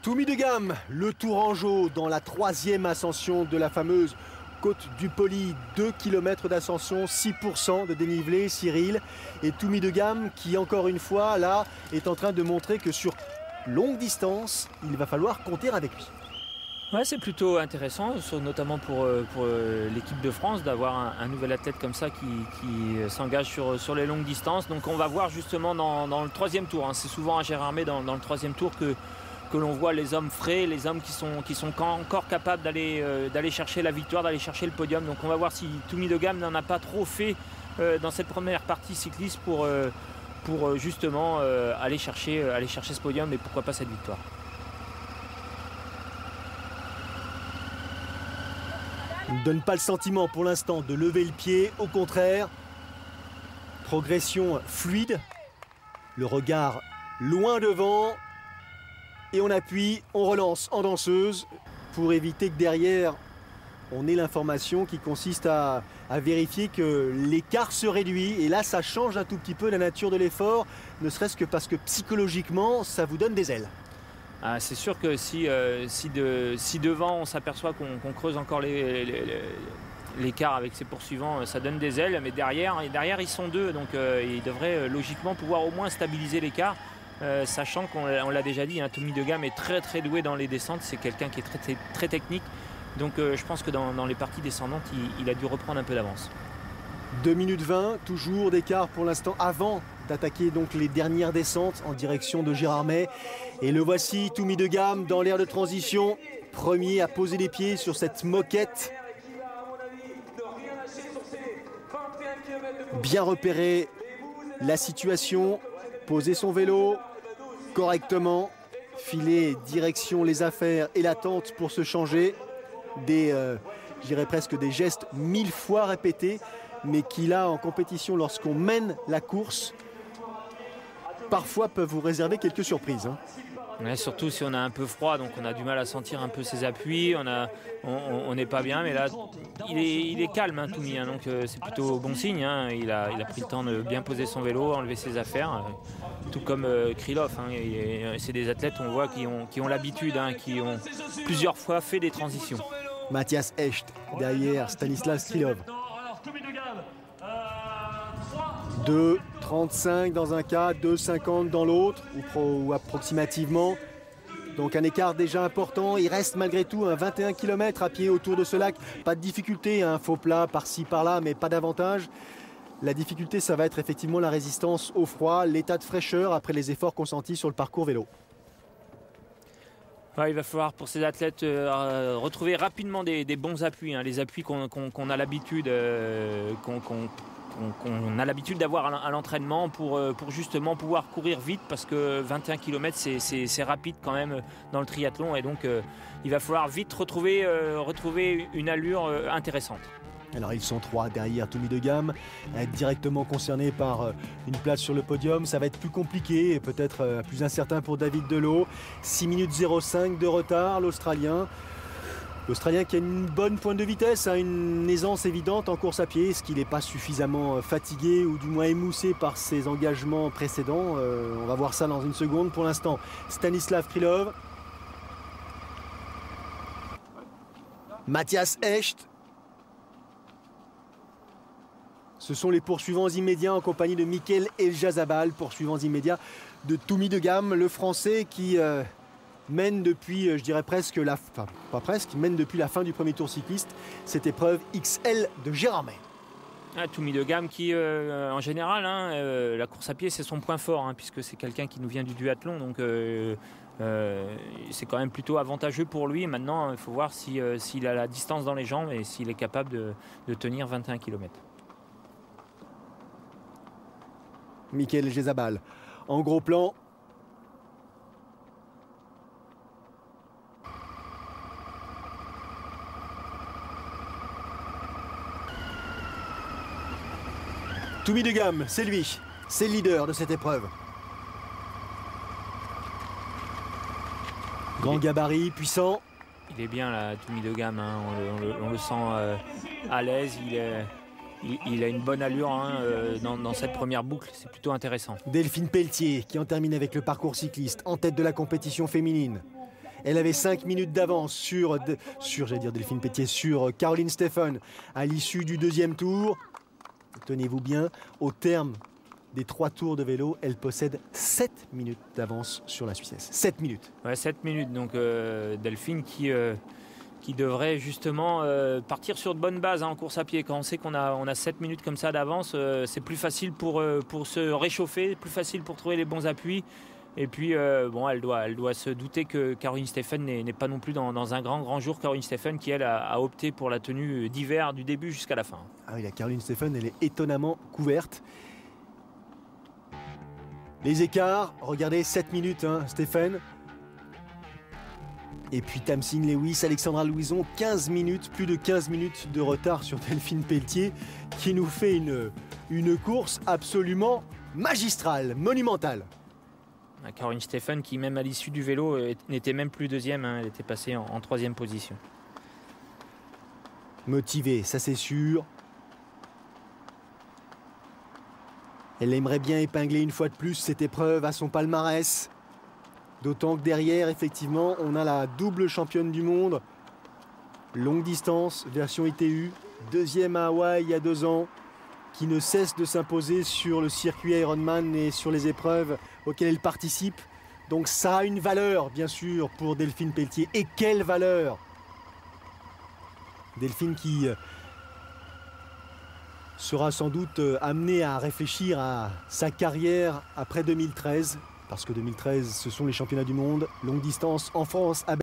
Toumi de Gamme, le Tourangeau dans la 3e ascension de la fameuse côte du Poli, 2 km d'ascension, 6% de dénivelé, Cyril. Et Toumi de Gamme qui, encore une fois, là, est en train de montrer que sur longue distance, il va falloir compter avec lui. Ouais, c'est plutôt intéressant, notamment pour l'équipe de France, d'avoir un nouvel athlète comme ça qui s'engage sur les longues distances. Donc on va voir justement dans le 3e tour, hein. C'est souvent à Gérardmer dans le 3e tour que l'on voit les hommes frais, les hommes qui sont encore capables d'aller chercher la victoire, d'aller chercher le podium. Donc on va voir si Toumi de Gamme n'en a pas trop fait dans cette première partie cycliste pour justement aller chercher ce podium et pourquoi pas cette victoire. Il ne donne pas le sentiment pour l'instant de lever le pied, au contraire, progression fluide, le regard loin devant, et on appuie, on relance en danseuse pour éviter que derrière on ait l'information qui consiste à vérifier que l'écart se réduit, et là ça change un tout petit peu la nature de l'effort, ne serait-ce que parce que psychologiquement ça vous donne des ailes. Ah, c'est sûr que si devant on s'aperçoit qu'on creuse encore l'écart avec ses poursuivants, ça donne des ailes, mais derrière ils sont deux, donc ils devraient logiquement pouvoir au moins stabiliser l'écart, sachant qu'on l'a déjà dit, hein, Toumi de Gamme est très très doué dans les descentes, c'est quelqu'un qui est très, très technique, donc je pense que dans les parties descendantes il a dû reprendre un peu d'avance. 2 minutes 20, toujours d'écart pour l'instant avant d'attaquer donc les dernières descentes en direction de Gérardmer. Et le voici, Toumi de Gamme dans l'aire de transition, premier à poser les pieds sur cette moquette. Bien repérer la situation, poser son vélo correctement, filer direction les affaires et l'attente pour se changer. Je dirais presque des gestes 1000 fois répétés, mais qui là en compétition, lorsqu'on mène la course, parfois peuvent vous réserver quelques surprises, hein. Ouais, surtout si on a un peu froid, donc on a du mal à sentir un peu ses appuis, on n'est pas bien, mais là il est calme, hein, Toumi, hein, donc c'est plutôt bon signe, hein. Il a pris le temps de bien poser son vélo, enlever ses affaires, tout comme Krylov, hein. C'est des athlètes, on voit, qui ont l'habitude, hein, qui ont plusieurs fois fait des transitions. Matthias Echt derrière Stanislas Krylov. 2,35 dans un cas, 2,50 dans l'autre, ou approximativement. Donc un écart déjà important. Il reste malgré tout un 21 km à pied autour de ce lac. Pas de difficulté, un faux plat par-ci par-là, mais pas d'avantage. La difficulté, ça va être effectivement la résistance au froid, l'état de fraîcheur après les efforts consentis sur le parcours vélo. Ouais, il va falloir pour ces athlètes retrouver rapidement des bons appuis, hein, les appuis qu'on a l'habitude qu'on a l'habitude d'avoir à l'entraînement pour justement pouvoir courir vite, parce que 21 km c'est rapide quand même dans le triathlon, et donc il va falloir vite retrouver une allure intéressante. Alors ils sont 3 derrière Toumi de Gamme, à être directement concernés par une place sur le podium. Ça va être plus compliqué et peut-être plus incertain pour David Delot. 6 minutes 05 de retard, l'Australien. L'Australien qui a une bonne pointe de vitesse, hein, une aisance évidente en course à pied. Est-ce qu'il n'est pas suffisamment fatigué ou du moins émoussé par ses engagements précédents? On va voir ça dans une seconde. Pour l'instant, Stanislav Krylov. Matthias Echt. Ce sont les poursuivants immédiats en compagnie de Mikel Eljazabal, poursuivants immédiats de Toumi de Gamme, le Français qui mène depuis, je dirais presque, mène depuis la fin du premier tour cycliste, cette épreuve XL de Gérardmer. Ah, Toumi de Gamme qui, en général, hein, la course à pied c'est son point fort, hein, puisque c'est quelqu'un qui nous vient du duathlon, donc c'est quand même plutôt avantageux pour lui. Maintenant, il faut voir s'il a la distance dans les jambes et s'il est capable de tenir 21 km. Mikel Eljazabal en gros plan. Toumi de Gamme, c'est lui, c'est le leader de cette épreuve. Grand gabarit, puissant. Il est bien là, Toumi de Gamme, hein. On le sent à l'aise, il a une bonne allure, hein, dans cette première boucle, c'est plutôt intéressant. Delphine Pelletier qui en termine avec le parcours cycliste en tête de la compétition féminine. Elle avait 5 minutes d'avance sur j'allais dire Delphine Pelletier, sur Caroline Steffen à l'issue du deuxième tour. Tenez-vous bien, au terme des 3 tours de vélo, elle possède 7 minutes d'avance sur la Suissesse. 7 minutes. Ouais, 7 minutes, donc Delphine qui devrait justement partir sur de bonnes bases en course à pied. Quand on sait qu'on a 7 minutes comme ça d'avance, c'est plus facile pour se réchauffer, plus facile pour trouver les bons appuis. Et puis, bon, elle doit se douter que Caroline Steffen n'est pas non plus dans un grand jour. Caroline Steffen qui, elle, a opté pour la tenue d'hiver du début jusqu'à la fin. Ah oui, la Caroline Steffen, elle est étonnamment couverte. Les écarts, regardez, 7 minutes, hein, Steffen. Et puis Tamsine Lewis, Alexandra Louison, 15 minutes, plus de 15 minutes de retard sur Delphine Pelletier, qui nous fait une course absolument magistrale, monumentale. Caroline Steffen qui, même à l'issue du vélo, n'était même plus deuxième, hein, elle était passée en troisième position. Motivée, ça c'est sûr. Elle aimerait bien épingler une fois de plus cette épreuve à son palmarès. D'autant que derrière, effectivement, on a la double championne du monde. Longue distance, version ITU, deuxième à Hawaï il y a 2 ans, qui ne cesse de s'imposer sur le circuit Ironman et sur les épreuves auxquelles elle participe. Donc ça a une valeur, bien sûr, pour Delphine Pelletier. Et quelle valeur! Delphine qui sera sans doute amenée à réfléchir à sa carrière après 2013, parce que 2013, ce sont les championnats du monde, longue distance en France à